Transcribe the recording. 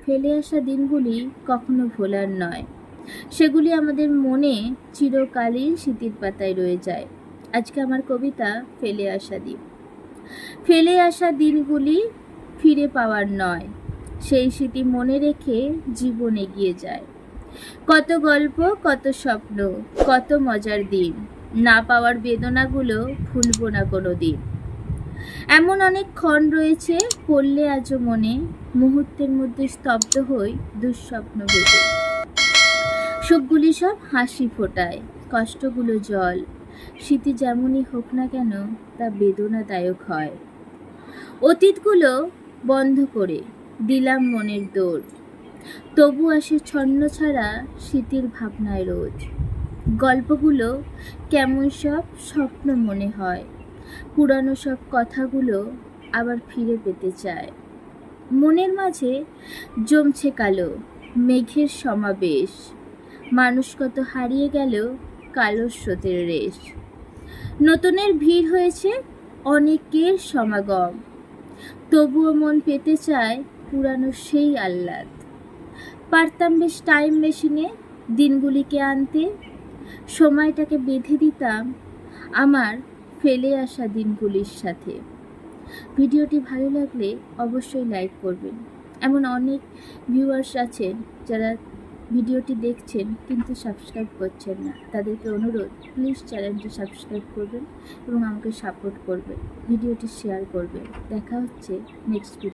ফেলে আসা দিনগুলি কখনো ভোলার নয়, সেগুলি আমাদের মনে চিরকালীন স্মৃতির পাতায় রয়ে যায়। আজকে আমার কবিতা ফেলে আসা দিন। ফেলে আসা দিনগুলি ফিরে পাওয়ার নয়, সেই স্মৃতি মনে রেখে জীবন এগিয়ে যায়। কত গল্প, কত স্বপ্ন, কত মজার দিন, না পাওয়ার বেদনাগুলো ভুলবো না কোনো দিন। এমন অনেক ক্ষণ রয়েছে পড়লে আজও মনে, মুহূর্তের মধ্যে স্তব্ধ হই দুঃস্বপ্ন ভেবে। সুখগুলি সব হাসি ফোটায়, কষ্টগুলো জল। স্মৃতি যেমনই হোক না কেন তা বেদনাদায়ক হয়। অতীতগুলো বন্ধ করে দিলাম মনের দৌড়, তবু আসে ছন্ন ছাড়া স্মৃতির ভাবনায় রোজ। গল্পগুলো কেমন সব স্বপ্ন মনে হয়, পুরানো সব কথাগুলো আবার ফিরে পেতে চায়। মনের মাঝে জমছে কালো মেঘের সমাবেশ, মানুষ কত হারিয়ে গেল কালো স্রোতের রেশ। নতুনের ভিড় হয়েছে অনেকের সমাগম, তবুও মন পেতে চায় পুরানো সেই আহ্লাদ। পারতাম বেশ টাইম মেশিনে দিনগুলিকে আনতে, সময়টাকে বেঁধে দিতাম আমার ফেলে আসা দিনগুলির সাথে। ভিডিওটি ভালো লাগলে অবশ্যই লাইক করবেন। এমন অনেক ভিউয়ার্স আছেন যারা ভিডিওটি দেখছেন কিন্তু সাবস্ক্রাইব করছেন না, তাদেরকে অনুরোধ প্লিজ চ্যানেলটি সাবস্ক্রাইব করবেন এবং আমাকে সাপোর্ট করবেন, ভিডিওটি শেয়ার করবেন। দেখা হচ্ছে নেক্সট ভিডিও।